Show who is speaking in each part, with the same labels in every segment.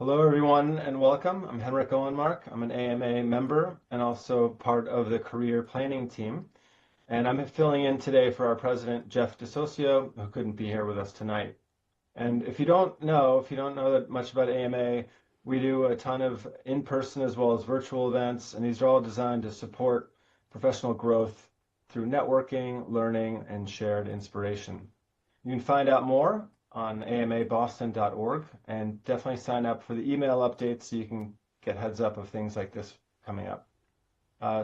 Speaker 1: Hello, everyone, and welcome. I'm Henrik Owenmark. I'm an AMA member and also part of the career planning team. And I'm filling in today for our president, Jeff DeSocio, who couldn't be here with us tonight. And if you don't know that much about AMA, we do a ton of in-person as well as virtual events, and these are all designed to support professional growth through networking, learning, and shared inspiration. You can find out more on amaboston.org and definitely sign up for the email updates so you can get heads up of things like this coming up.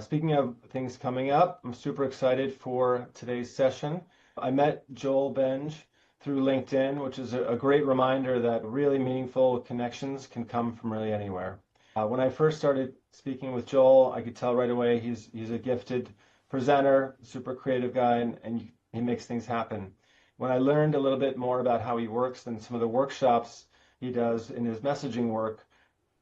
Speaker 1: Speaking of things coming up, I'm super excited for today's session. I met Joel Benge through LinkedIn, which is a great reminder that really meaningful connections can come from really anywhere. When I first started speaking with Joel, I could tell right away he's a gifted presenter, super creative guy, and he makes things happen. When I learned a little bit more about how he works and some of the workshops he does in his messaging work,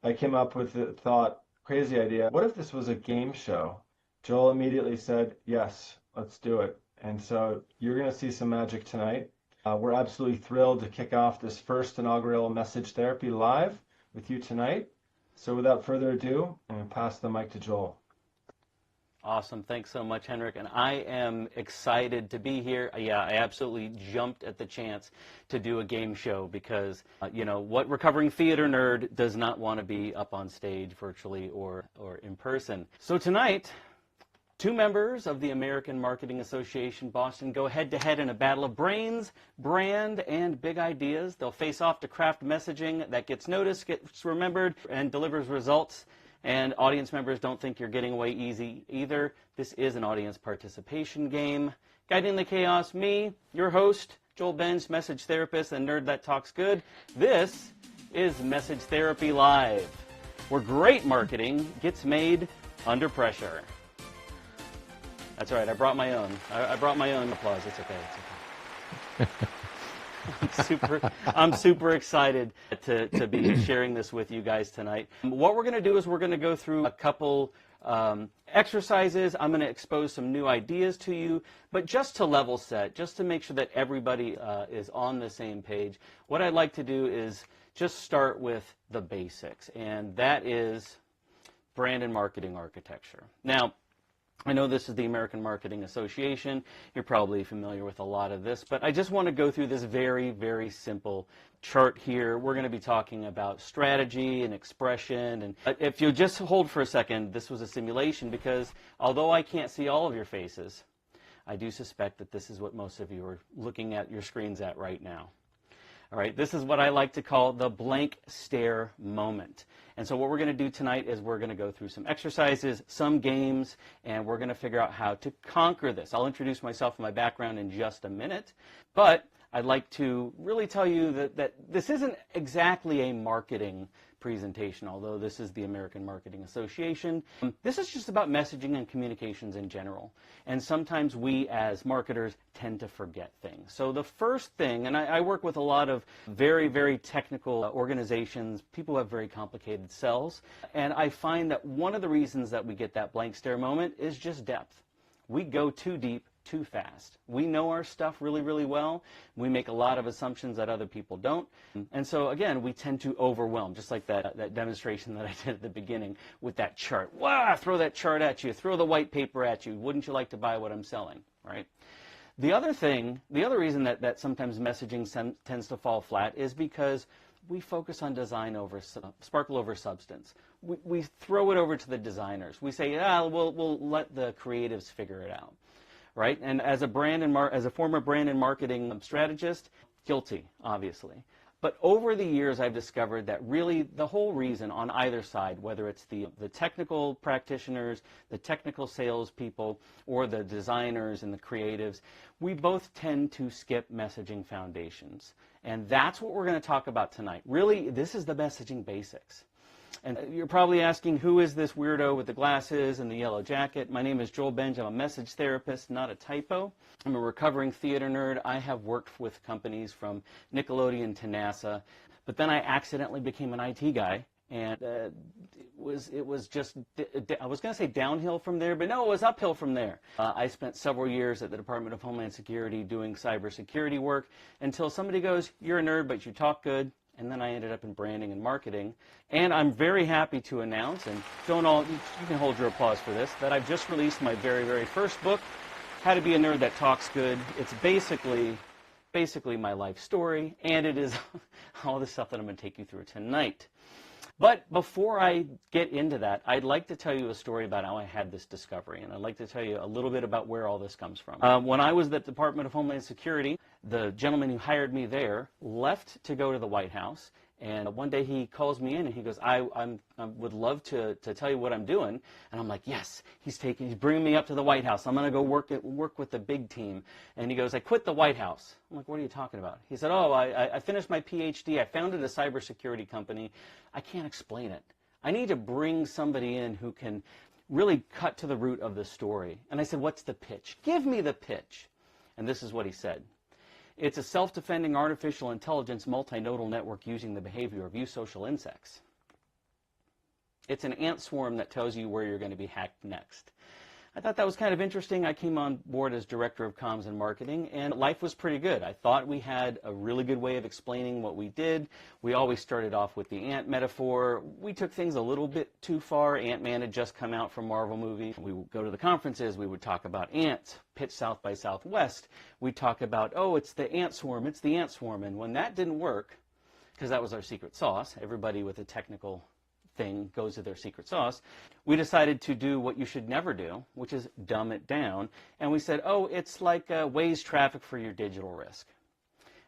Speaker 1: I came up with the thought, crazy idea, what if this was a game show? Joel immediately said, yes, let's do it. And so you're going to see some magic tonight. We're absolutely thrilled to kick off this first inaugural Message Therapy live with you tonight. So without further ado, I'm going to pass the mic to Joel.
Speaker 2: Awesome. Thanks so much, Henrik. And I am excited to be here. Yeah, I absolutely jumped at the chance to do a game show because, what recovering theater nerd does not want to be up on stage virtually or in person. So tonight, two members of the American Marketing Association Boston go head-to-head in a battle of brains, brand, and big ideas. They'll face off to craft messaging that gets noticed, gets remembered, and delivers results. And audience members don't think you're getting away easy either. This is an audience participation game. Guiding the chaos, me, your host, Joel Benge, message therapist and nerd that talks good. This is Message Therapy Live, where great marketing gets made under pressure. That's right, I brought my own. I brought my own applause. It's okay. It's okay. I'm super excited to be sharing this with you guys tonight. What we're going to do is we're going to go through a couple exercises. I'm going to expose some new ideas to you, but just to level set, just to make sure that everybody is on the same page, what I'd like to do is just start with the basics, and that is brand and marketing architecture. Now, I know this is the American Marketing Association. You're probably familiar with a lot of this, but I just want to go through this very, very simple chart here. We're going to be talking about strategy and expression. And if you'll just hold for a second, this was a simulation because although I can't see all of your faces, I do suspect that this is what most of you are looking at your screens at right now. All right, this is what I like to call the blank stare moment. And so what we're going to do tonight is we're going to go through some exercises, some games, and we're going to figure out how to conquer this. I'll introduce myself and my background in just a minute, but I'd like to really tell you that this isn't exactly a marketing presentation, although this is the American Marketing Association. This is just about messaging and communications in general. And sometimes we as marketers tend to forget things. So the first thing, and I work with a lot of very, very technical organizations, people who have very complicated sells, and I find that one of the reasons that we get that blank stare moment is just depth. We go too deep too fast. We know our stuff really, really well. We make a lot of assumptions that other people don't. And so, again, we tend to overwhelm, just like that demonstration that I did at the beginning with that chart. Wow, throw that chart at you, throw the white paper at you. Wouldn't you like to buy what I'm selling, right? The other reason that sometimes messaging tends to fall flat is because we focus on design over sparkle over substance. We throw it over to the designers. We say, we'll let the creatives figure it out. Right, and as a former brand and marketing strategist, guilty, obviously. But over the years, I've discovered that really the whole reason on either side, whether it's the technical practitioners, the technical salespeople, or the designers and the creatives, we both tend to skip messaging foundations, and that's what we're going to talk about tonight. Really, this is the messaging basics. And you're probably asking, who is this weirdo with the glasses and the yellow jacket? My name is Joel Benge. I'm a message therapist, not a typo. I'm a recovering theater nerd. I have worked with companies from Nickelodeon to NASA, but then I accidentally became an IT guy, and it was just, I was going to say downhill from there, but no, it was uphill from there. I spent several years at the Department of Homeland Security doing cybersecurity work until somebody goes, you're a nerd, but you talk good. and then I ended up in branding and marketing. And I'm very happy to announce, and don't all, you can hold your applause for this, that I've just released my very, very first book, How to Be a Nerd That Talks Good. It's basically my life story, and it is all the stuff that I'm going to take you through tonight. But before I get into that, I'd like to tell you a story about how I had this discovery, and I'd like to tell you a little bit about where all this comes from. When I was at the Department of Homeland Security, the gentleman who hired me there left to go to the White House, and one day he calls me in and he goes, I would love to tell you what I'm doing. And I'm like, yes, he's bringing me up to the White House. I'm going to go work with the big team. And he goes, I quit the White House. I'm like, what are you talking about? He said, oh, I finished my PhD. I founded a cybersecurity company. I can't explain it. I need to bring somebody in who can really cut to the root of the story. And I said, what's the pitch? Give me the pitch. And this is what he said. It's a self-defending artificial intelligence multinodal network using the behavior of eusocial insects. It's an ant swarm that tells you where you're going to be hacked next. I thought that was kind of interesting. I came on board as Director of Comms and Marketing, and life was pretty good. I thought we had a really good way of explaining what we did. We always started off with the ant metaphor. We took things a little bit too far. Ant-Man had just come out from Marvel movie. We would go to the conferences. We would talk about ants. Pitch South by Southwest. We'd talk about, oh, it's the ant swarm. It's the ant swarm. And when that didn't work, because that was our secret sauce, everybody with a technical thing goes to their secret sauce, we decided to do what you should never do, which is dumb it down. And we said, oh, it's like Waze traffic for your digital risk.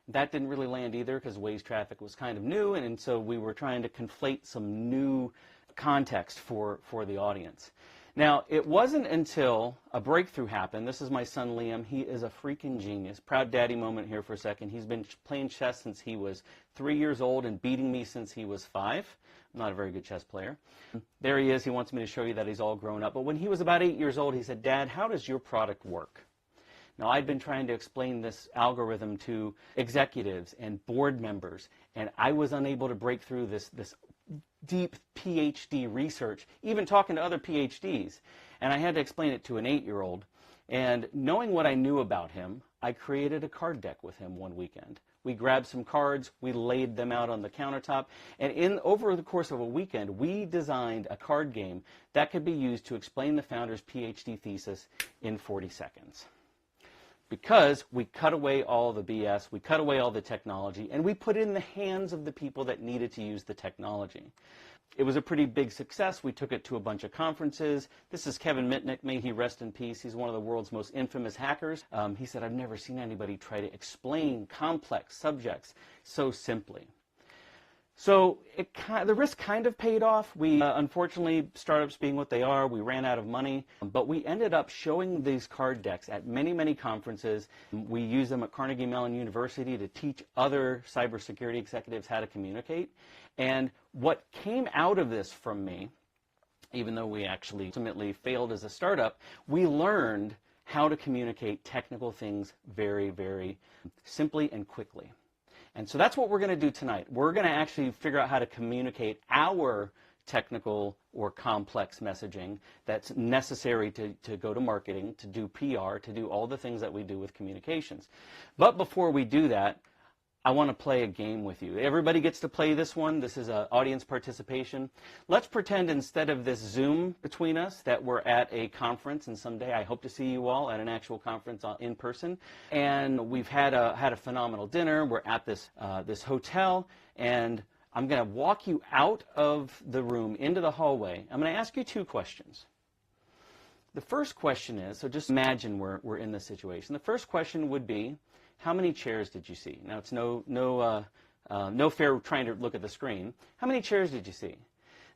Speaker 2: That didn't really land either because Waze traffic was kind of new, and so we were trying to conflate some new context for the audience. Now, it wasn't until a breakthrough happened. This is my son, Liam. He is a freaking genius. Proud daddy moment here for a second. He's been playing chess since he was 3 years old and beating me since he was 5. I'm not a very good chess player. There he is. He wants me to show you that he's all grown up. But when he was about 8 years old, he said, Dad, how does your product work? Now, I'd been trying to explain this algorithm to executives and board members, and I was unable to break through this deep PhD research, even talking to other PhDs. And I had to explain it to an 8-year-old. And knowing what I knew about him, I created a card deck with him one weekend. We grabbed some cards, we laid them out on the countertop, and over the course of a weekend, we designed a card game that could be used to explain the founder's PhD thesis in 40 seconds. Because we cut away all the BS, we cut away all the technology, and we put it in the hands of the people that needed to use the technology. It was a pretty big success. We took it to a bunch of conferences. This is Kevin Mitnick, may he rest in peace. He's one of the world's most infamous hackers. He said, I've never seen anybody try to explain complex subjects so simply. So the risk kind of paid off. We, unfortunately, startups being what they are, we ran out of money. But we ended up showing these card decks at many, many conferences. We used them at Carnegie Mellon University to teach other cybersecurity executives how to communicate. And what came out of this from me, even though we actually ultimately failed as a startup, we learned how to communicate technical things very, very simply and quickly. And so that's what we're going to do tonight. We're going to actually figure out how to communicate our technical or complex messaging that's necessary to go to marketing, to do PR, to do all the things that we do with communications. But before we do that, I want to play a game with you. Everybody gets to play this one. This is audience participation. Let's pretend instead of this Zoom between us that we're at a conference, and someday I hope to see you all at an actual conference in person. And we've had a phenomenal dinner. We're at this hotel, and I'm going to walk you out of the room into the hallway. I'm going to ask you 2 questions. The first question is, so just imagine we're in this situation. The first question would be, how many chairs did you see? Now, it's no fair trying to look at the screen. How many chairs did you see?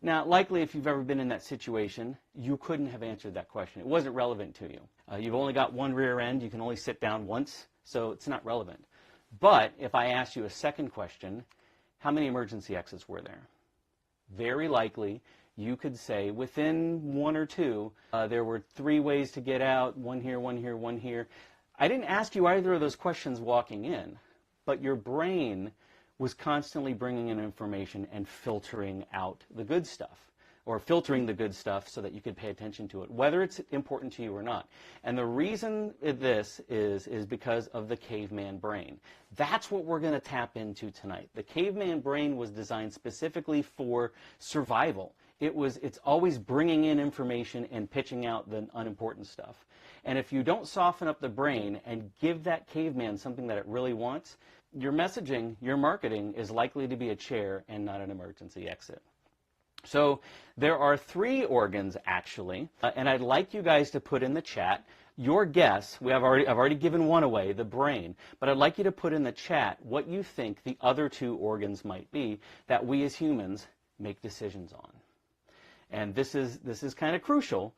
Speaker 2: Now, likely, if you've ever been in that situation, you couldn't have answered that question. It wasn't relevant to you. You've only got one rear end. You can only sit down once, so it's not relevant. But if I asked you a second question, how many emergency exits were there? Very likely, you could say within 1 or 2, there were 3 ways to get out, one here, one here, one here. I didn't ask you either of those questions walking in, but your brain was constantly bringing in information and filtering out the good stuff. or filtering the good stuff so that you could pay attention to it, whether it's important to you or not. And the reason this is because of the caveman brain. That's what we're going to tap into tonight. The caveman brain was designed specifically for survival. It's always bringing in information and pitching out the unimportant stuff. And if you don't soften up the brain and give that caveman something that it really wants, your messaging, your marketing is likely to be a chair and not an emergency exit. So there are 3 organs actually, and I'd like you guys to put in the chat your guess. I've already given one away, the brain, but I'd like you to put in the chat what you think the other 2 organs might be that we as humans make decisions on. And this is kind of crucial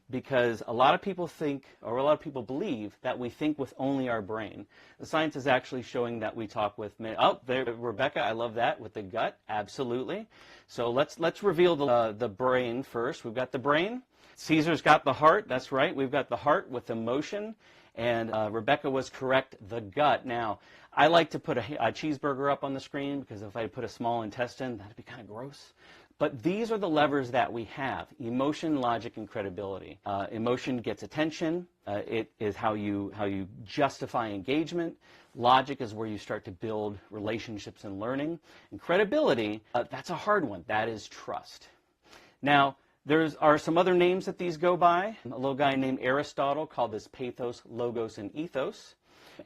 Speaker 2: because a lot of people think, or a lot of people believe, that we think with only our brain. The science is actually showing that we talk with, oh, there, Rebecca, I love that, with the gut, absolutely. So let's reveal the brain first. We've got the brain. Caesar's got the heart, that's right. We've got the heart with emotion. And Rebecca was correct, the gut. Now, I like to put a cheeseburger up on the screen because if I put a small intestine, that'd be kind of gross. But these are the levers that we have: emotion, logic, and credibility. Emotion gets attention. It is how you justify engagement. Logic is where you start to build relationships and learning. And credibility, that's a hard one. That is trust. Now, there are some other names that these go by. A little guy named Aristotle called this pathos, logos, and ethos.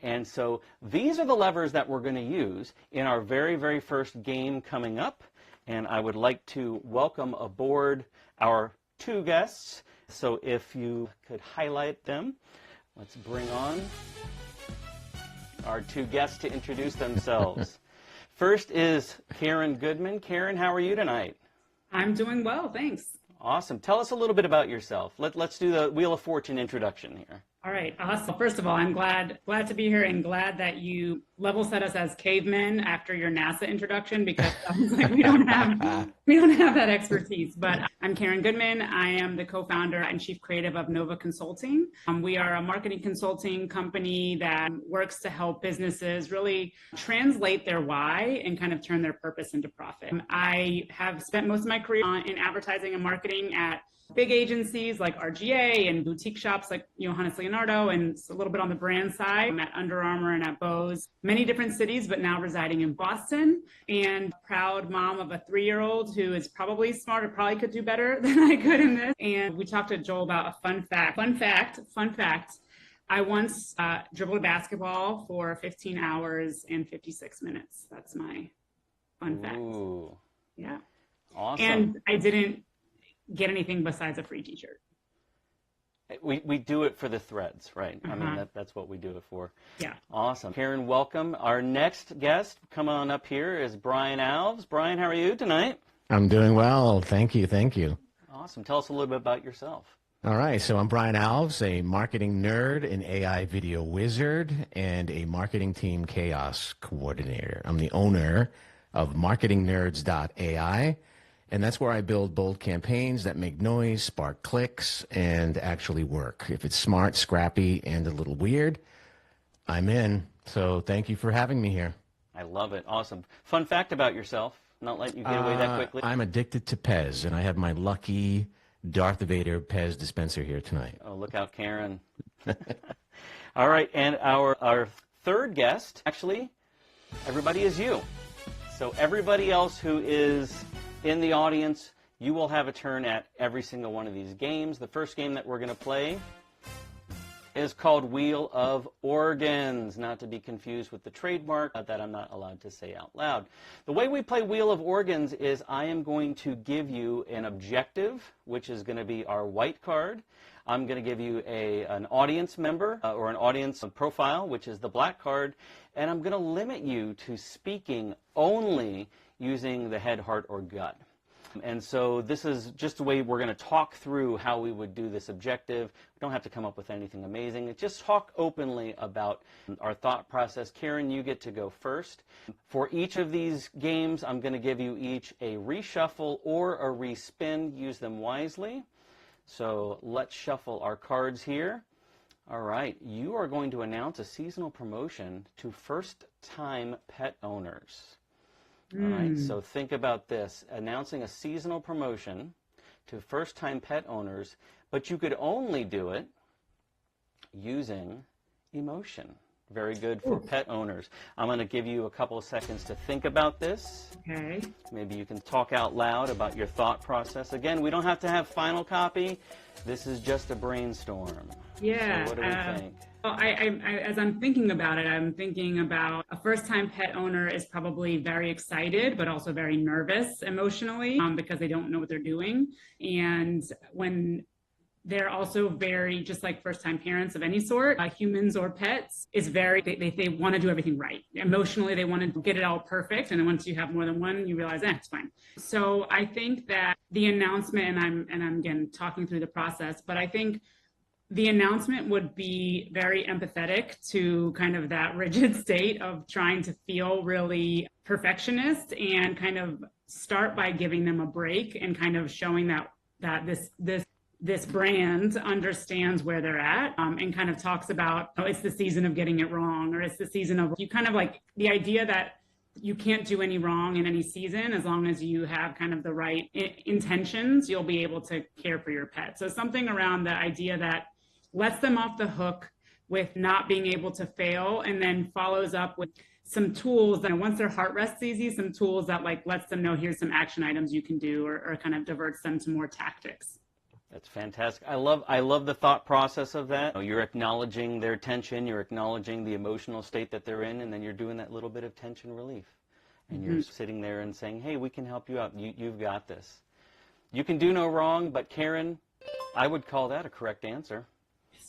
Speaker 2: And so these are the levers that we're going to use in our very, very first game coming up. And I would like to welcome aboard our 2 guests. So if you could highlight them, let's bring on our 2 guests to introduce themselves. First is Karen Goodman. Karen, how are you tonight?
Speaker 3: I'm doing well, thanks.
Speaker 2: Awesome. Tell us a little bit about yourself. Let's do the Wheel of Fortune introduction here.
Speaker 3: All right, awesome. First of all, I'm glad to be here and glad that you level set us as cavemen after your NASA introduction, because it sounds like we don't have that expertise. But I'm Karen Goodman. I am the co-founder and chief creative of Nova Consulting. We are a marketing consulting company that works to help businesses really translate their why and kind of turn their purpose into profit. I have spent most of my career in advertising and marketing at big agencies like RGA and boutique shops like Johannes Leonardo, and a little bit on the brand side. I'm at Under Armour and at Bose, many different cities, but now residing in Boston, and proud mom of a 3-year-old who is probably smarter, probably could do better than I could in this. And we talked to Joel about a fun fact. Fun fact. I once dribbled a basketball for 15 hours and 56 minutes. That's my fun fact.
Speaker 2: Ooh.
Speaker 3: Yeah.
Speaker 2: Awesome.
Speaker 3: And I didn't get anything besides a free t-shirt.
Speaker 2: We do it for the threads, right? I mean, that's what we do it for.
Speaker 3: Yeah.
Speaker 2: Awesome. Karen, welcome. Our next guest, come on up here, is Brian Alves. Brian, how are you tonight?
Speaker 4: I'm doing well. Thank you. Thank you.
Speaker 2: Awesome. Tell us a little bit about yourself.
Speaker 4: All right. So I'm Brian Alves, a marketing nerd, an AI video wizard, and a marketing team chaos coordinator. I'm the owner of marketingnerds.ai. And that's where I build bold campaigns that make noise, spark clicks, and actually work. If it's smart, scrappy, and a little weird, I'm in. So thank you for having me here.
Speaker 2: I love it. Awesome. Fun fact about yourself. Not letting you get away that quickly.
Speaker 4: I'm addicted to Pez, and I have my lucky Darth Vader Pez dispenser here tonight.
Speaker 2: Oh, look out, Karen. All right, and our 3rd guest, actually, everybody is you. So everybody else who is in the audience, you will have a turn at every single one of these games. The first game that we're going to play is called Wheel of Organs, not to be confused with the trademark that I'm not allowed to say out loud. The way we play Wheel of Organs is I am going to give you an objective, which is going to be our white card. I'm going to give you an audience member or an audience profile, which is the black card, and I'm going to limit you to speaking only using the head, heart, or gut. And so this is just the way we're going to talk through how we would do this objective. We don't have to come up with anything amazing. Just talk openly about our thought process. Karen, you get to go first. For each of these games, I'm going to give you each a reshuffle or a respin. Use them wisely. So let's shuffle our cards here. All right, you are going to announce a seasonal promotion to first-time pet owners. All right, so think about this. Announcing a seasonal promotion to first-time pet owners, but you could only do it using emotion. Very good for pet owners. I'm going to give you a couple of seconds to think about this.
Speaker 3: Okay.
Speaker 2: Maybe you can talk out loud about your thought process. Again, we don't have to have final copy. This is just a brainstorm.
Speaker 3: Yeah.
Speaker 2: So what do we think?
Speaker 3: Well, as I'm thinking about it, I'm thinking about a first-time pet owner is probably very excited, but also very nervous emotionally because they don't know what they're doing. And when they're also very, just like first-time parents of any sort, humans or pets, is very, they want to do everything right. Emotionally, they want to get it all perfect. And then once you have more than one, you realize, it's fine. So I think that the announcement, and I'm again talking through the process, but I think the announcement would be very empathetic to kind of that rigid state of trying to feel really perfectionist, and kind of start by giving them a break and kind of showing that this brand understands where they're at, and kind of talks about, it's the season of getting it wrong, or it's the season of, you kind of like the idea that you can't do any wrong in any season. As long as you have kind of the right intentions, you'll be able to care for your pet. So something around the idea that lets them off the hook with not being able to fail, and then follows up with some tools that once their heart rests easy, some tools that like lets them know, here's some action items you can do, or kind of diverts them to more tactics.
Speaker 2: That's fantastic. I love the thought process of that. You're acknowledging their tension, you're acknowledging the emotional state that they're in, and then you're doing that little bit of tension relief. And you're sitting there and saying, hey, we can help you out. You've got this. You can do no wrong, but Karen, I would call that a correct answer.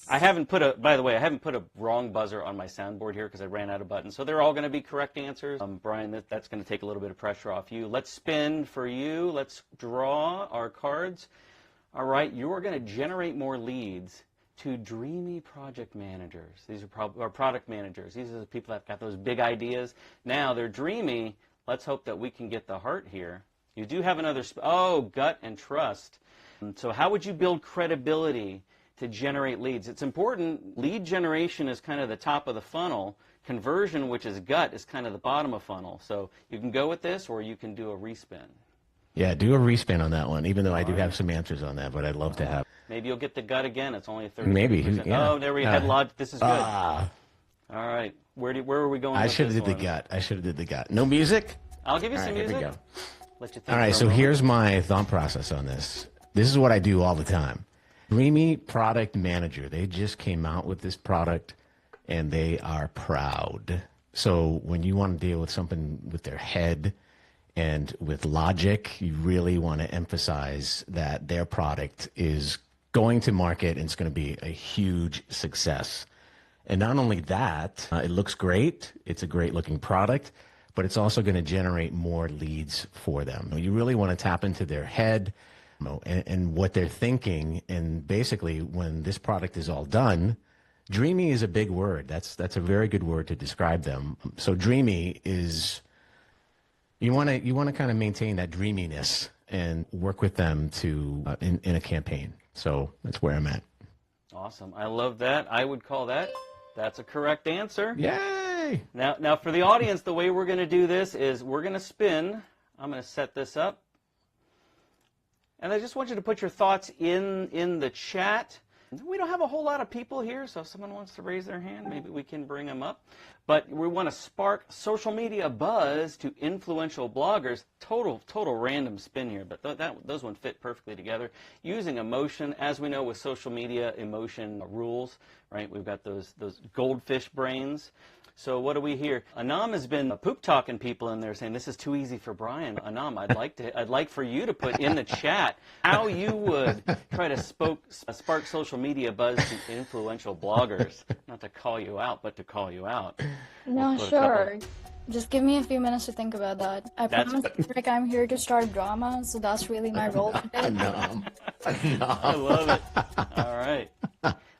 Speaker 2: I haven't put a wrong buzzer on my soundboard here because I ran out of buttons. So they're all going to be correct answers. Brian, that's going to take a little bit of pressure off you. Let's spin for you. Let's draw our cards. All right, you are going to generate more leads to dreamy project managers. These are product managers. These are the people that got those big ideas. Now they're dreamy. Let's hope that we can get the heart here. You do have another, gut and trust. So how would you build credibility to generate leads? It's important. Lead generation is kind of the top of the funnel. Conversion, which is gut, is kind of the bottom of funnel. So you can go with this, or you can do a respin.
Speaker 4: Yeah, do a respin on that one, even though I do have some answers on that, but I'd love to have.
Speaker 2: Maybe you'll get the gut again. It's only 30%.
Speaker 4: Maybe. Yeah.
Speaker 2: Oh, there we had logic. This is good. All right. Where are we going with this
Speaker 4: I should have did the gut. I should have did the gut. No music?
Speaker 2: I'll give you some music.
Speaker 4: Here we go.
Speaker 2: Let you think
Speaker 4: All right, so here's my thought process on this. This is what I do all the time. Dreamy product manager. They just came out with this product, and they are proud. So when you want to deal with something with their head and with logic, you really want to emphasize that their product is going to market and it's going to be a huge success. And not only that, it looks great. It's a great looking product, but it's also going to generate more leads for them. You really want to tap into their head and what they're thinking. And basically, when this product is all done, dreamy is a big word. That's a very good word to describe them. So dreamy is, you want to kind of maintain that dreaminess and work with them to in a campaign. So that's where I'm at.
Speaker 2: Awesome. I love that. I would call that's a correct answer.
Speaker 4: Yay!
Speaker 2: Now for the audience, the way we're going to do this is we're going to spin. I'm going to set this up. And I just want you to put your thoughts in the chat. We don't have a whole lot of people here, so if someone wants to raise their hand, maybe we can bring them up. But we want to spark social media buzz to influential bloggers. Total random spin here, but those ones fit perfectly together. Using emotion, as we know with social media, emotion rules, right? We've got those goldfish brains. So what do we hear? Anam has been poop talking people in there saying this is too easy for Brian. Anam, I'd like for you to put in the chat how you would try to spark social media buzz to influential bloggers. Not to call you out, but to call you out.
Speaker 5: No, sure. Just give me a few minutes to think about that. I promise, Rick, I'm here to start drama, so that's really my role today.
Speaker 2: I love it. All right.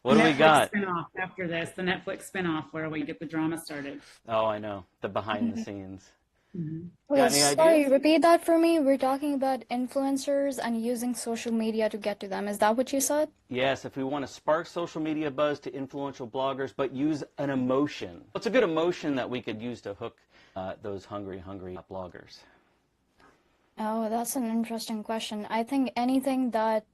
Speaker 2: What do we got?
Speaker 3: Spin-off after this, the Netflix spin-off where we get the drama started.
Speaker 2: Oh, I know. The behind the scenes.
Speaker 5: Wait, sorry, repeat that for me. We're talking about influencers and using social media to get to them. Is that what you said?
Speaker 2: Yes, if we want to spark social media buzz to influential bloggers, but use an emotion. What's a good emotion that we could use to hook those hungry bloggers?
Speaker 5: Oh, that's an interesting question. I think anything that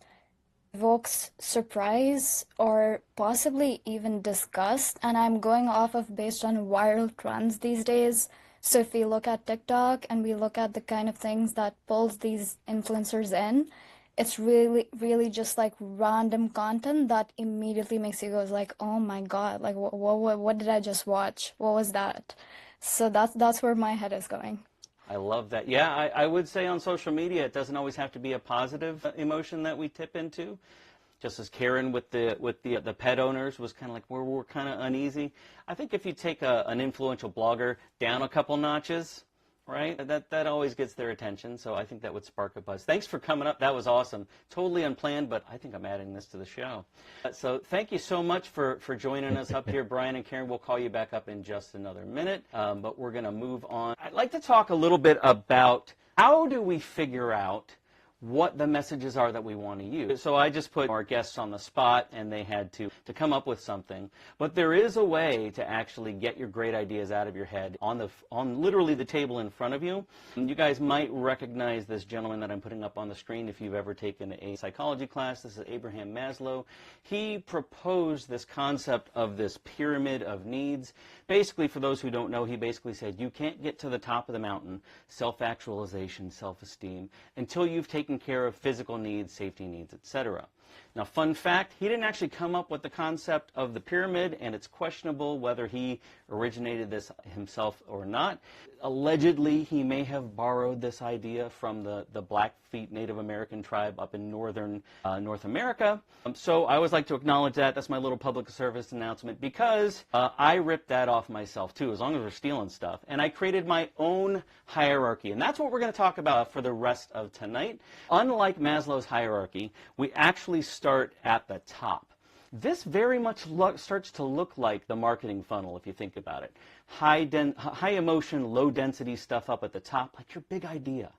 Speaker 5: evokes surprise or possibly even disgust, and I'm going off of based on viral trends these days. So if we look at TikTok and we look at the kind of things that pulls these influencers in, it's really just like random content that immediately makes you go like, oh my God, like what did I just watch? What was that? So that's where my head is going.
Speaker 2: I love that. Yeah, I would say on social media, it doesn't always have to be a positive emotion that we tip into. Just as Karen with the pet owners was kind of like, we're kind of uneasy. I think if you take an influential blogger down a couple notches, right, that always gets their attention. So I think that would spark a buzz. Thanks for coming up. That was awesome. Totally unplanned, but I think I'm adding this to the show. So thank you so much for joining us up here, Brian and Karen. We'll call you back up in just another minute, but we're going to move on. I'd like to talk a little bit about how do we figure out what the messages are that we want to use. So I just put our guests on the spot and they had to come up with something. But there is a way to actually get your great ideas out of your head on literally the table in front of you. And you guys might recognize this gentleman that I'm putting up on the screen if you've ever taken a psychology class. This is Abraham Maslow. He proposed this concept of this pyramid of needs. Basically, for those who don't know, he basically said you can't get to the top of the mountain, self-actualization, self-esteem, until you've taken care of physical needs, safety needs, etc. Now, fun fact, he didn't actually come up with the concept of the pyramid, and it's questionable whether he originated this himself or not. Allegedly, he may have borrowed this idea from the Blackfeet Native American tribe up in northern North America. So I always like to acknowledge that. That's my little public service announcement, because I ripped that off myself too, as long as we're stealing stuff. And I created my own hierarchy, and that's what we're going to talk about for the rest of tonight. Unlike Maslow's hierarchy, we actually start at the top. This very much starts to look like the marketing funnel, if you think about it. High emotion, low density stuff up at the top, like your big idea,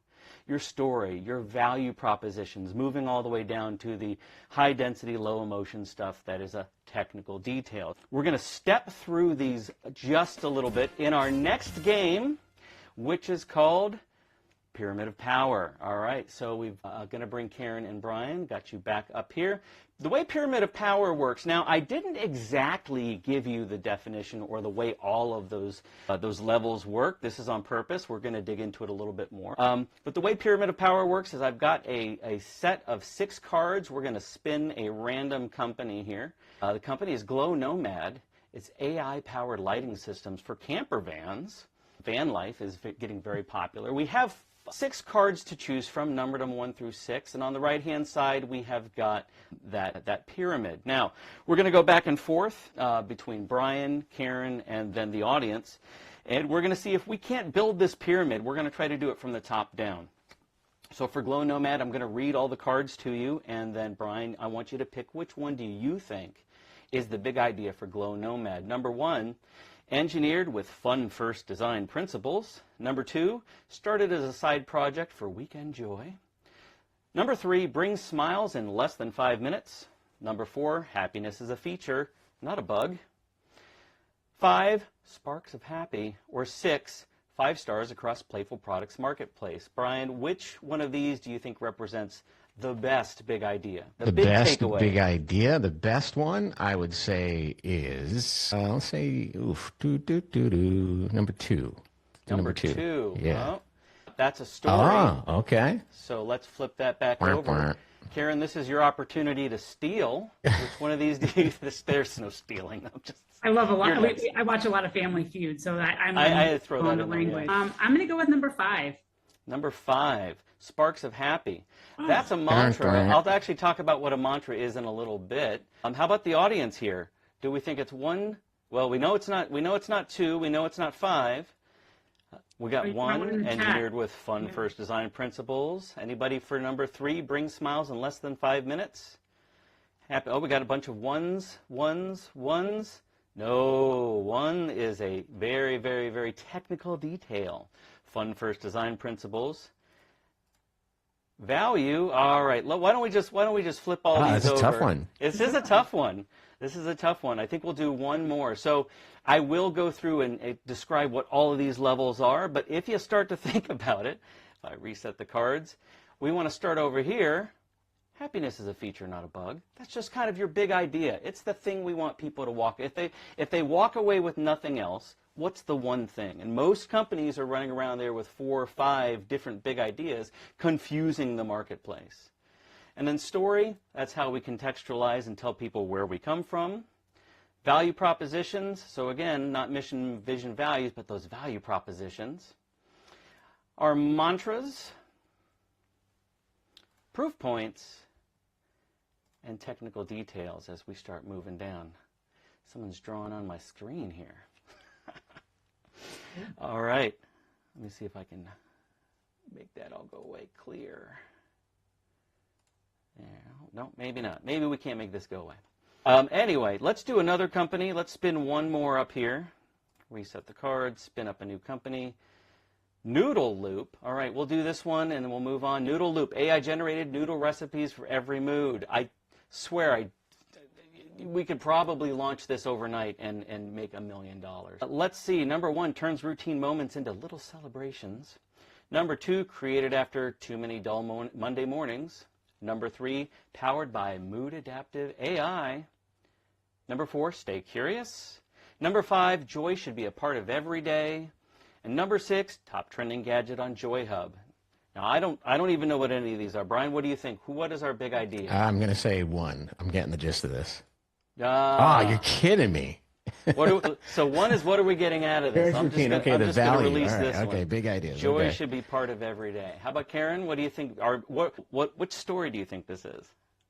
Speaker 2: your story, your value propositions, moving all the way down to the high density, low emotion stuff that is a technical detail. We're going to step through these just a little bit in our next game, which is called Pyramid of Power. All right, so we're going to bring Karen and Brian, got you back up here. The way Pyramid of Power works, now I didn't exactly give you the definition or the way all of those levels work. This is on purpose. We're going to dig into it a little bit more. But the way Pyramid of Power works is I've got a set of 6 cards. We're going to spin a random company here. The company is Glow Nomad. It's AI-powered lighting systems for camper vans. Van life is getting very popular. We have 6 cards to choose from, numbered them 1 through 6, and on the right-hand side we have got that pyramid. Now, we're going to go back and forth between Brian, Karen, and then the audience, and we're going to see if we can't build this pyramid. We're going to try to do it from the top down. So for Glow Nomad, I'm going to read all the cards to you, and then Brian, I want you to pick which one do you think is the big idea for Glow Nomad. Number 1, engineered with fun-first design principles. Number 2, started as a side project for weekend joy. Number 3, brings smiles in less than 5 minutes. Number 4, happiness is a feature, not a bug. 5, sparks of happy. Or 6, 5 stars across Playful Products Marketplace. Brian, which one of these do you think represents the best big idea?
Speaker 4: The
Speaker 2: big
Speaker 4: best
Speaker 2: takeaway.
Speaker 4: big idea, the best one, I would say is, I'll say, number 2.
Speaker 2: Number 2.
Speaker 4: Yeah.
Speaker 2: Well, that's a story.
Speaker 4: Ah, okay.
Speaker 2: So let's flip that back over. Karen, this is your opportunity to steal. Which one of these do you? There's no stealing.
Speaker 3: I love a lot. I watch a lot of Family Feud, so
Speaker 2: I throw that in the
Speaker 3: language.
Speaker 2: Yeah.
Speaker 3: I'm going to go with number 5.
Speaker 2: Number 5, sparks of happy. That's a mantra. I'll actually talk about what a mantra is in a little bit. How about the audience here? Do we think it's 1? Well, we know it's not. We know it's not 2. We know it's not 5. We got 1, engineered with fun-first design principles. Anybody for number 3, bring smiles in less than 5 minutes? Happy. Oh, we got a bunch of 1s. No, 1 is a very, very, very technical detail. Fun-first design principles. Value. All right. Why don't we just flip all these over?
Speaker 4: That's a tough one.
Speaker 2: This is a tough one. This is a tough one. I think we'll do one more. So I will go through and describe what all of these levels are, but if you start to think about it, If I reset the cards, we want to start over here. Happiness is a feature, not a bug. That's just kind of your big idea. It's the thing we want people to walk. If they walk away with nothing else, what's the one thing? And most companies are running around there with 4 or 5 different big ideas, confusing the marketplace. And then story, that's how we contextualize and tell people where we come from. Value propositions, so again, not mission, vision, values, but those value propositions. Our mantras, proof points, and technical details as we start moving down. Someone's drawing on my screen here. All right, let me see if I can make that all go away clear. Yeah, no, maybe not. Maybe we can't make this go away. Anyway, let's do another company. Let's spin one more up here. Reset the cards, spin up a new company. Noodle Loop. All right, we'll do this one and then we'll move on. Noodle Loop, AI-generated noodle recipes for every mood. I swear we could probably launch this overnight and make $1 million. Let's see. Number 1, turns routine moments into little celebrations. Number 2, created after too many dull Monday mornings. Number 3, powered by mood adaptive AI. Number 4, stay curious. Number 5, joy should be a part of every day. And number 6, top trending gadget on Joy Hub. Now, I don't even know what any of these are. Brian, what do you think? What is our big idea?
Speaker 4: I'm going to say 1. I'm getting the gist of this.
Speaker 2: Ah,
Speaker 4: you're kidding me.
Speaker 2: So 1 is, what are we getting out of this?
Speaker 4: I'm just
Speaker 2: going to release
Speaker 4: right,
Speaker 2: this one.
Speaker 4: Okay, big ideas.
Speaker 2: Joy
Speaker 4: okay.
Speaker 2: should be part of every day. How about Karen? What do you think? Which story do you think this is?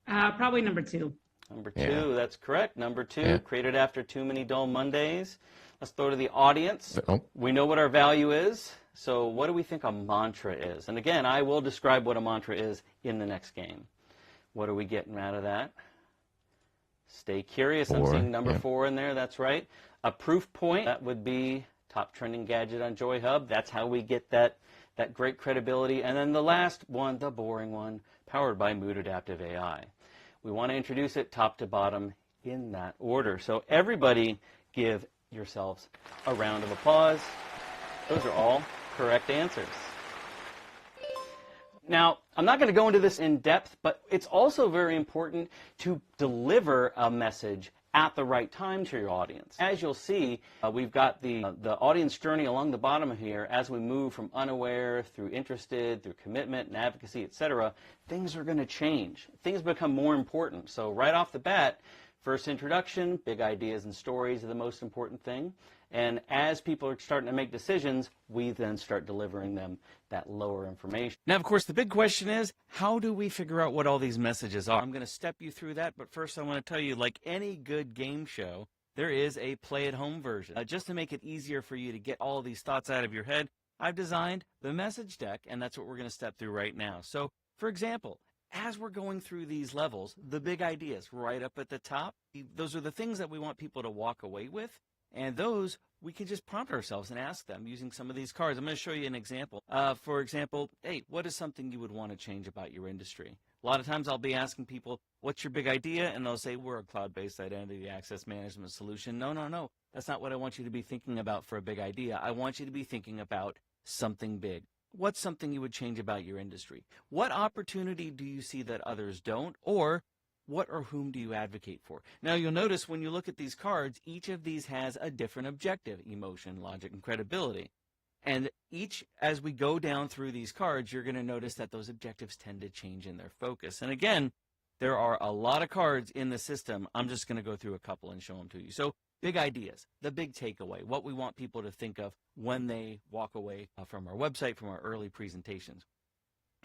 Speaker 3: Probably number 2.
Speaker 2: Number 2, that's correct. Number 2, created after too many dull Mondays. Let's go to the audience. We know what our value is. So what do we think a mantra is? And again, I will describe what a mantra is in the next game. What are we getting out of that? Stay curious.
Speaker 4: 4,
Speaker 2: I'm seeing number 4 in there. That's right. A proof point, that would be top trending gadget on Joy Hub. That's how we get that great credibility. And then the last one, the boring one, powered by mood adaptive AI. We want to introduce it top to bottom in that order. So everybody give yourselves a round of applause. Those are all correct answers. Now, I'm not going to go into this in depth, but it's also very important to deliver a message at the right time to your audience. As you'll see, we've got the audience journey along the bottom here. As we move from unaware through interested, through commitment and advocacy, etc., things are going to change. Things become more important. So right off the bat, first introduction, big ideas and stories are the most important thing. And as people are starting to make decisions, we then start delivering them that lower information.
Speaker 6: Now, of course, the big question is, how do we figure out what all these messages are? I'm going to step you through that, but first I want to tell you, like any good game show, there is a play-at-home version. Just to make it easier for you to get all these thoughts out of your head, I've designed the message deck, and that's what we're going to step through right now. So, for example, as we're going through these levels, the big ideas right up at the top, those are the things that we want people to walk away with. And those, we can just prompt ourselves and ask them using some of these cards. I'm going to show you an example. For example, hey, what is something you would want to change about your industry? A lot of times I'll be asking people, what's your big idea? And they'll say, we're a cloud-based identity access management solution. No. That's not what I want you to be thinking about for a big idea. I want you to be thinking about something big. What's something you would change about your industry? What opportunity do you see that others don't? Or what or whom do you advocate for? Now, you'll notice when you look at these cards, each of these has a different objective: emotion, logic, and credibility. And each, as we go down through these cards, you're going to notice that those objectives tend to change in their focus. And again, there are a lot of cards in the system. I'm just going to go through a couple and show them to you. So, big ideas, the big takeaway, what we want people to think of when they walk away from our website, from our early presentations.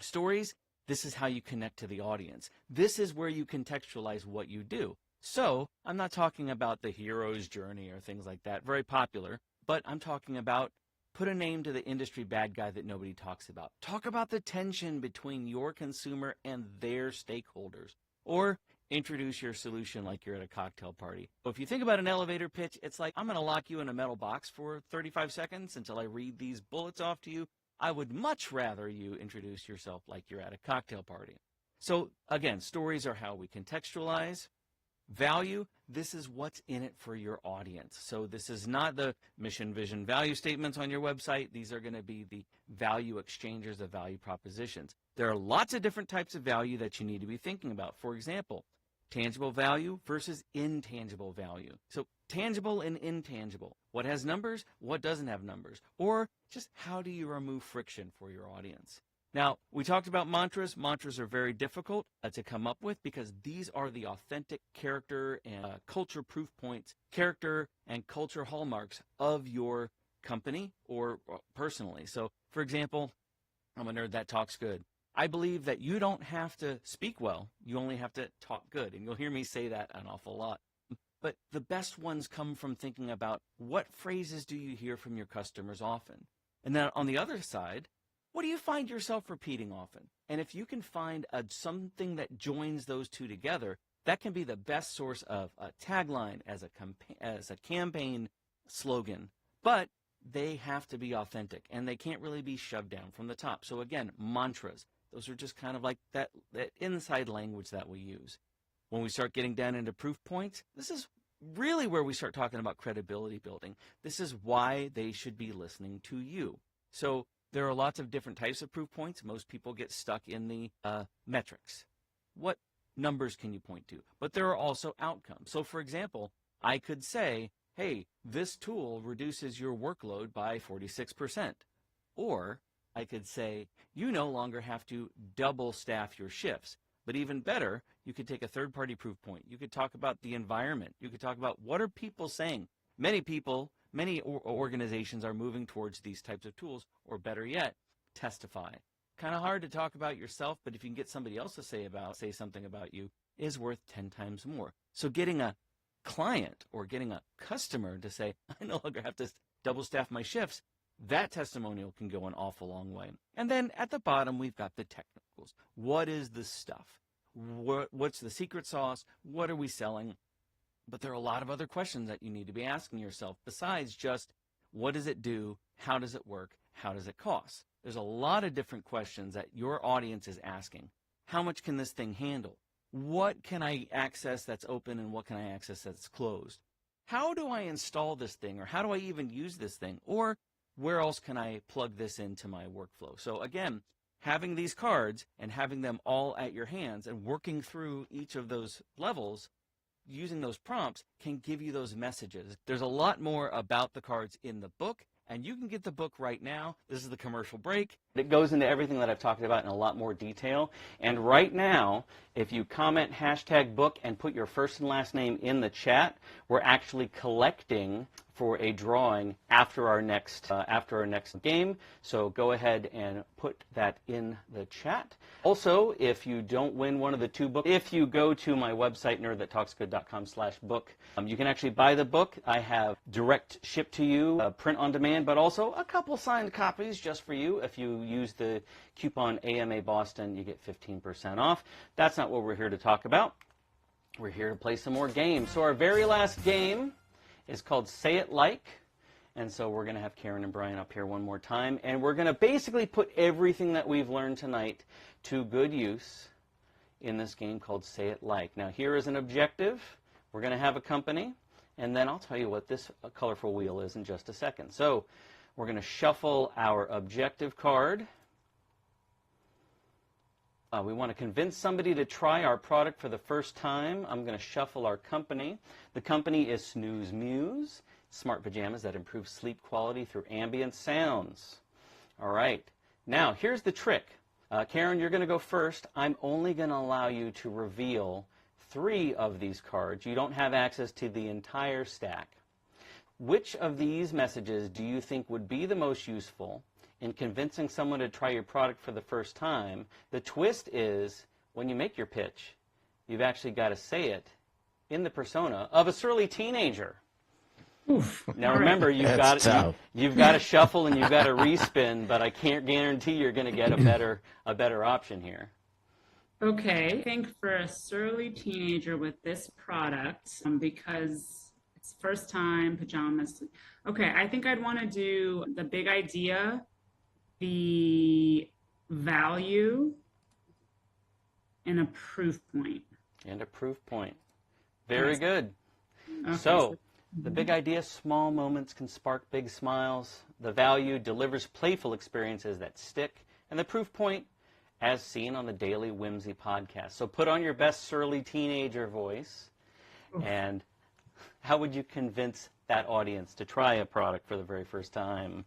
Speaker 6: Stories. This is how you connect to the audience. This is where you contextualize what you do. So I'm not talking about the hero's journey or things like that, very popular, but I'm talking about put a name to the industry bad guy that nobody talks about. Talk about the tension between your consumer and their stakeholders. Or introduce your solution like you're at a cocktail party. So if you think about an elevator pitch, it's like, I'm going to lock you in a metal box for 35 seconds until I read these bullets off to you. I would much rather you introduce yourself like you're at a cocktail party. So again, stories are how we contextualize. Value, this is what's in it for your audience. So this is not the mission, vision, value statements on your website. These are going to be the value exchanges, the value propositions. There are lots of different types of value that you need to be thinking about. For example, tangible value versus intangible value. So tangible and intangible. What has numbers? What doesn't have numbers? Or just how do you remove friction for your audience? Now, we talked about mantras. Mantras are very difficult to come up with because these are the authentic character and culture proof points, character and culture hallmarks of your company or personally. So, for example, I'm a nerd that talks good. I believe that you don't have to speak well. You only have to talk good. And you'll hear me say that an awful lot. But the best ones come from thinking about what phrases do you hear from your customers often? And then on the other side, what do you find yourself repeating often? And if you can find something that joins those two together, that can be the best source of a tagline as a campaign slogan. But they have to be authentic, and they can't really be shoved down from the top. So again, mantras, those are just kind of like that inside language that we use. When we start getting down into proof points, this is really where we start talking about credibility building. This is why they should be listening to you. So there are lots of different types of proof points. Most people get stuck in the metrics. What numbers can you point to? But there are also outcomes. So for example, I could say, hey, this tool reduces your workload by 46%. Or I could say, you no longer have to double staff your shifts. But even better, you could take a third-party proof point. You could talk about the environment. You could talk about what are people saying. Many organizations are moving towards these types of tools, or better yet, testify. Kind of hard to talk about yourself, but if you can get somebody else to say something about you, is worth 10 times more. So getting a client or getting a customer to say, I no longer have to double staff my shifts, that testimonial can go an awful long way. And then at the bottom, we've got the technicals. What is the stuff? What's the secret sauce? What are we selling? But there are a lot of other questions that you need to be asking yourself besides just what does it do? How does it work? How does it cost? There's a lot of different questions that your audience is asking. How much can this thing handle? What can I access that's open and what can I access that's closed? How do I install this thing, or how do I even use this thing? Or where else can I plug this into my workflow? So again, having these cards and having them all at your hands and working through each of those levels, using those prompts can give you those messages. There's a lot more about the cards in the book, and you can get the book right now. This is the commercial break.
Speaker 2: It goes into everything that I've talked about in a lot more detail. And right now, if you comment #book and put your first and last name in the chat, we're actually collecting for a drawing after our next game. So go ahead and put that in the chat. Also, if you don't win one of the two books, if you go to my website, nerdthattalksgood.com/book, you can actually buy the book. I have direct ship to you, print on demand, but also a couple signed copies just for you. If you use the coupon AMA Boston, you get 15% off. That's not what we're here to talk about. We're here to play some more games. So our very last game is called Say It Like. And so we're going to have Karen and Brian up here one more time. And we're going to basically put everything that we've learned tonight to good use in this game called Say It Like. Now here is an objective. We're going to have a company. And then I'll tell you what this colorful wheel is in just a second. So we're going to shuffle our objective card. We want to convince somebody to try our product for the first time. I'm going to shuffle our company. The company is Snooze Muse, smart pajamas that improve sleep quality through ambient sounds. All right. Now, here's the trick. Karen, you're going to go first. I'm only going to allow you to reveal 3 of these cards. You don't have access to the entire stack. Which of these messages do you think would be the most useful in convincing someone to try your product for the first time? The twist is, when you make your pitch, you've actually got to say it in the persona of a surly teenager.
Speaker 3: Oof.
Speaker 2: Now remember, you've got to shuffle and you've got to respin, but I can't guarantee you're going to get a better option here.
Speaker 3: Okay, I think for a surly teenager with this product, because it's first time pajamas. Okay, I think I'd want to do the big idea, the value, and a proof point.
Speaker 2: And a proof point. Very good.
Speaker 3: Okay,
Speaker 2: So, the big idea, small moments can spark big smiles. The value delivers playful experiences that stick. And the proof point, as seen on the Daily Whimsy podcast. So put on your best surly teenager voice. And how would you convince that audience to try a product for the very first time?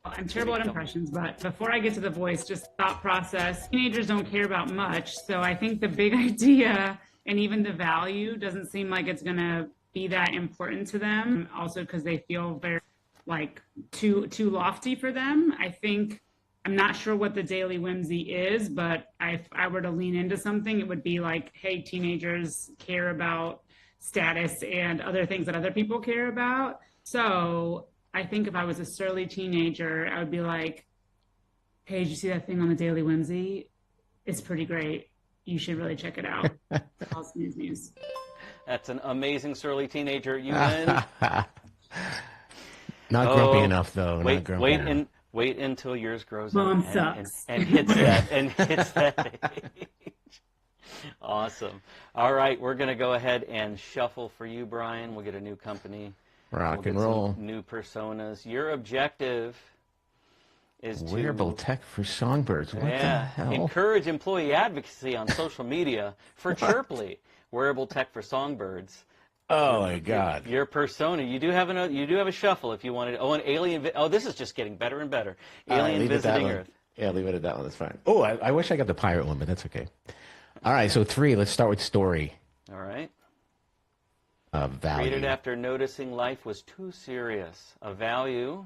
Speaker 3: I'm terrible at impressions, but before I get to the voice, just thought process. Teenagers don't care about much. So I think the big idea and even the value doesn't seem like it's going to be that important to them. Also, because they feel very like too lofty for them. I think I'm not sure what the Daily Whimsy is, but if I were to lean into something, it would be like, hey, teenagers care about status and other things that other people care about. So I think if I was a surly teenager, I would be like, hey, did you see that thing on the Daily Whimsy? It's pretty great. You should really check it out. All snooze news.
Speaker 2: That's an amazing surly teenager. You win.
Speaker 4: Not grumpy enough, though.
Speaker 2: Wait,
Speaker 4: Not grumpy enough.
Speaker 2: Wait until yours grows
Speaker 3: Mom
Speaker 2: up
Speaker 3: sucks.
Speaker 2: and hits that age. Awesome. All right, we're going to go ahead and shuffle for you, Brian. We'll get a new company.
Speaker 4: Rock
Speaker 2: We'll
Speaker 4: and
Speaker 2: get
Speaker 4: roll.
Speaker 2: some new personas. Your objective is
Speaker 4: Wearable
Speaker 2: to
Speaker 4: tech for songbirds. What the hell?
Speaker 2: encourage employee advocacy on social media for Chirply, wearable tech for songbirds.
Speaker 4: Oh my God!
Speaker 2: Your persona. You do have a shuffle if you wanted. Oh, an alien. Oh, this is just getting better and better. Alien visiting Earth.
Speaker 4: Yeah, leave it at that one. That's fine. Oh, I wish I got the pirate one, but that's okay. All right, so 3. Let's start with story.
Speaker 2: All right.
Speaker 4: Value.
Speaker 2: Created after noticing life was too serious. A value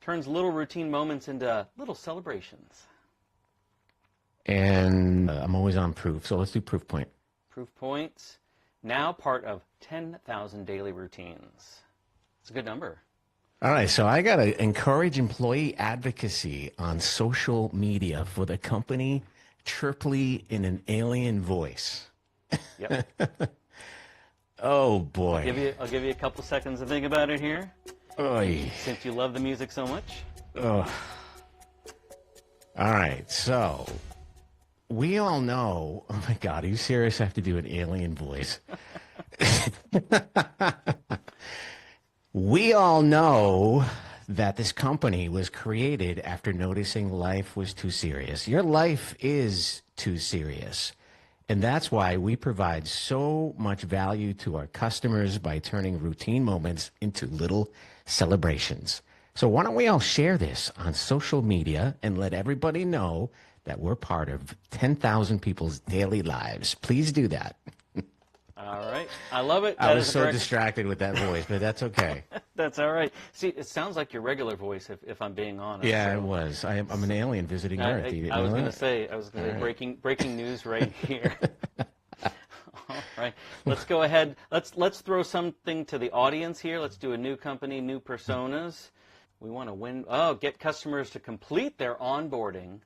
Speaker 2: turns little routine moments into little celebrations.
Speaker 4: And I'm always on proof, so let's do proof point.
Speaker 2: Proof points. Now part of 10,000 daily routines. It's a good number.
Speaker 4: All right, so I got to encourage employee advocacy on social media for the company Chirply in an alien voice.
Speaker 2: Yep.
Speaker 4: Oh, boy.
Speaker 2: I'll give you a couple seconds to think about it here.
Speaker 4: Oy.
Speaker 2: Since you love the music so much.
Speaker 4: Oh. All right, so we all know. Oh my God, are you serious? I have to do an alien voice. We all know that this company was created after noticing life was too serious. Your life is too serious. And that's why we provide so much value to our customers by turning routine moments into little celebrations. So why don't we all share this on social media and let everybody know that we're part of 10,000 people's daily lives. Please do that.
Speaker 2: All right. I love it.
Speaker 4: I was so distracted with that voice, but that's okay.
Speaker 2: That's all right. See, it sounds like your regular voice, if I'm being honest.
Speaker 4: Yeah,
Speaker 2: so.
Speaker 4: it was. I'm an alien visiting Earth.
Speaker 2: I was going to say breaking news right here. All right. Let's go ahead. Let's throw something to the audience here. Let's do a new company, new personas. We want to get customers to complete their onboarding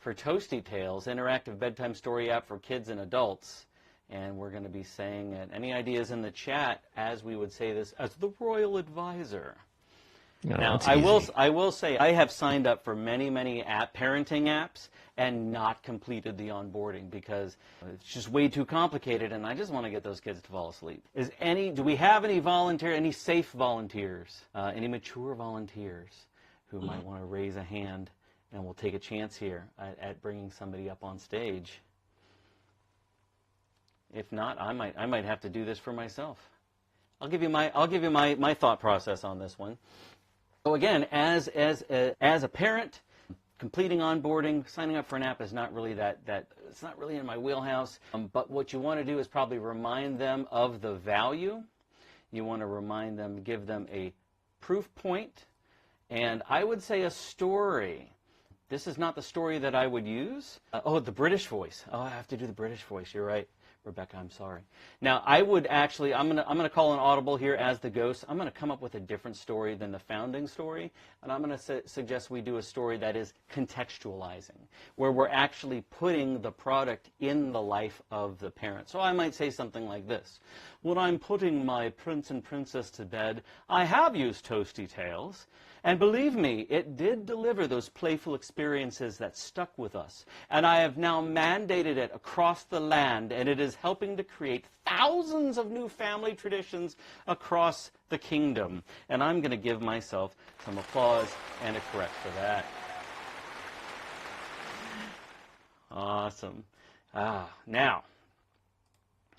Speaker 2: for Toasty Tales, interactive bedtime story app for kids and adults. And we're going to be saying it. Any ideas in the chat as we would say this as the royal advisor?
Speaker 4: No,
Speaker 2: now, I will say I have signed up for many parenting apps and not completed the onboarding because it's just way too complicated, and I just want to get those kids to fall asleep. Do we have any safe volunteers, any mature volunteers who might want to raise a hand, and we'll take a chance here at bringing somebody up on stage. If not, I might have to do this for myself. I'll give you my thought process on this one. So again, as a parent, completing onboarding, signing up for an app is not really it's not really in my wheelhouse. But what you want to do is probably remind them of the value. You want to remind them, give them a proof point, and I would say a story. This is not the story that I would use. The British voice. Oh, I have to do the British voice. You're right. Rebecca, I'm sorry. Now, I'm gonna call an audible here as the ghost. I'm gonna come up with a different story than the founding story, and I'm gonna suggest we do a story that is contextualizing, where we're actually putting the product in the life of the parent. So I might say something like this: when I'm putting my prince and princess to bed, I have used Toasty Tales, And believe me, it did deliver those playful experiences that stuck with us. And I have now mandated it across the land, and it is helping to create thousands of new family traditions across the kingdom. And I'm going to give myself some applause and a correct for that. Awesome. Now,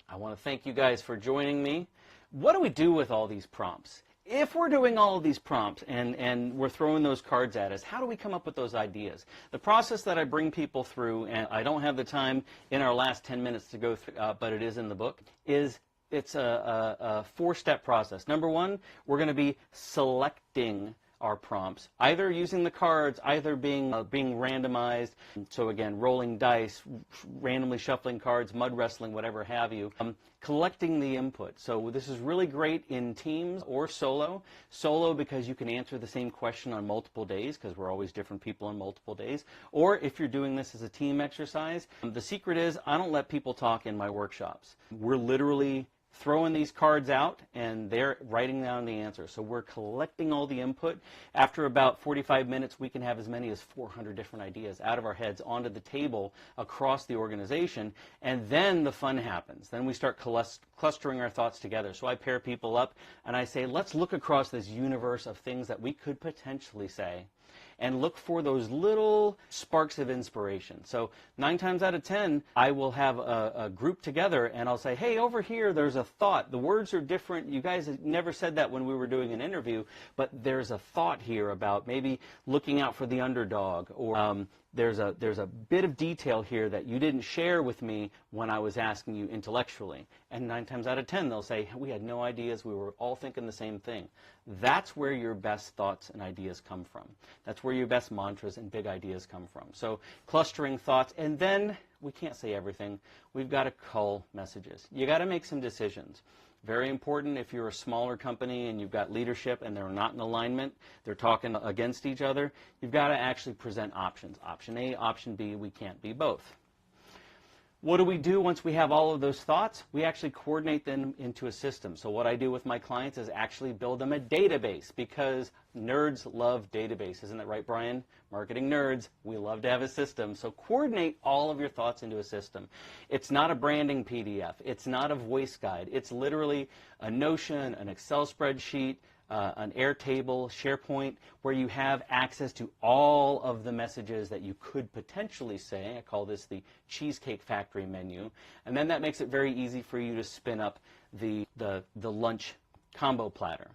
Speaker 2: I want to thank you guys for joining me. What do we do with all these prompts? If we're doing all of these prompts and we're throwing those cards at us, how do we come up with those ideas? The process that I bring people through, and I don't have the time in our last 10 minutes to go through, but it is in the book, it's a four-step process. Number one, we're going to be selecting our prompts, either using the cards, either being randomized. So again, rolling dice, randomly shuffling cards, mud wrestling, whatever have you. Collecting the input. So this is really great in teams or solo. Solo because you can answer the same question on multiple days, because we're always different people on multiple days. Or if you're doing this as a team exercise, the secret is I don't let people talk in my workshops. We're literally throwing these cards out and they're writing down the answer. So we're collecting all the input. After about 45 minutes, we can have as many as 400 different ideas out of our heads onto the table across the organization. And then the fun happens. Then we start clustering our thoughts together. So I pair people up and I say, let's look across this universe of things that we could potentially say and look for those little sparks of inspiration. So 9 times out of 10, I will have a group together and I'll say, hey, over here, there's a thought. The words are different. You guys never said that when we were doing an interview, but there's a thought here about maybe looking out for the underdog, or there's a bit of detail here that you didn't share with me when I was asking you intellectually. And 9 times out of 10, they'll say, we had no ideas. We were all thinking the same thing. That's where your best thoughts and ideas come from. That's where your best mantras and big ideas come from. So clustering thoughts, and then we can't say everything. We've got to cull messages. You got to make some decisions. Very important if you're a smaller company and you've got leadership and they're not in alignment, they're talking against each other, you've got to actually present options. Option A, option B, we can't be both. What do we do once we have all of those thoughts? We actually coordinate them into a system. So what I do with my clients is actually build them a database, because nerds love databases. Isn't that right, Brian? Marketing nerds, we love to have a system. So coordinate all of your thoughts into a system. It's not a branding PDF. It's not a voice guide. It's literally a Notion, an Excel spreadsheet, an Airtable, SharePoint, where you have access to all of the messages that you could potentially say. I call this the Cheesecake Factory menu. And then that makes it very easy for you to spin up the lunch combo platter.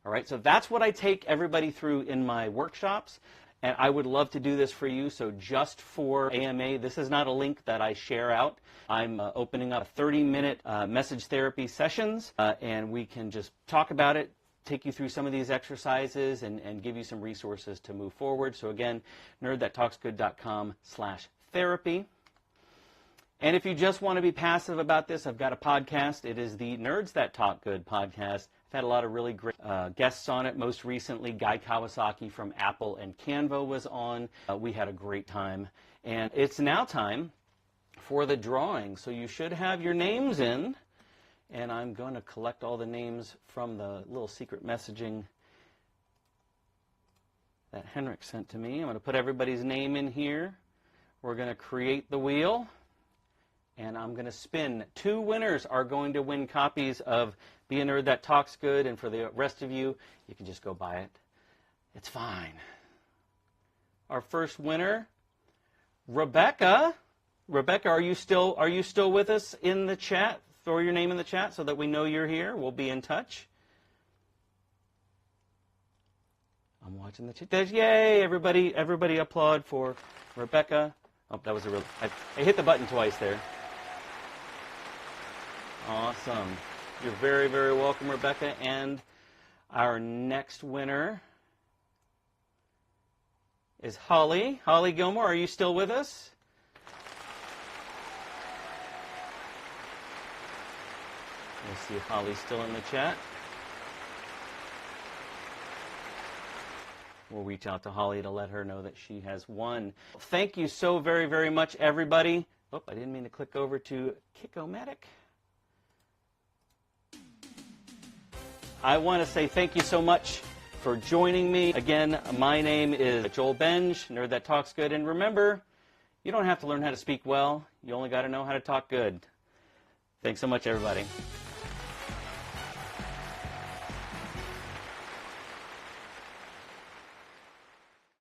Speaker 2: All right, so that's what I take everybody through in my workshops. And I would love to do this for you. So just for AMA, this is not a link that I share out. I'm opening up 30-minute message therapy sessions, and we can just talk about it, take you through some of these exercises, and give you some resources to move forward. So again, nerdthattalksgood.com/therapy. And if you just want to be passive about this, I've got a podcast. It is the Nerds That Talk Good podcast. I've had a lot of really great guests on it. Most recently, Guy Kawasaki from Apple and Canva was on. We had a great time. And it's now time for the drawing. So you should have your names in. And I'm going to collect all the names from the little secret messaging that Henrik sent to me. I'm going to put everybody's name in here. We're going to create the wheel. And I'm going to spin. 2 winners are going to win copies of Be a Nerd That Talks Good. And for the rest of you, you can just go buy it. It's fine. Our first winner, Rebecca. Rebecca, are you still with us in the chat? Throw your name in the chat so that we know you're here. We'll be in touch. I'm watching the chat. Yay! Everybody applaud for Rebecca. Oh, that was a real. I hit the button twice there. Awesome. You're very, very welcome, Rebecca. And our next winner is Holly. Holly Gilmore, are you still with us? Let's see if Holly's still in the chat. We'll reach out to Holly to let her know that she has won. Thank you so very, very much, everybody. Oh, I didn't mean to click over to Kik-O-Matic. I want to say thank you so much for joining me. Again, my name is Joel Benj, Nerd That Talks Good. And remember, you don't have to learn how to speak well. You only got to know how to talk good. Thanks so much, everybody.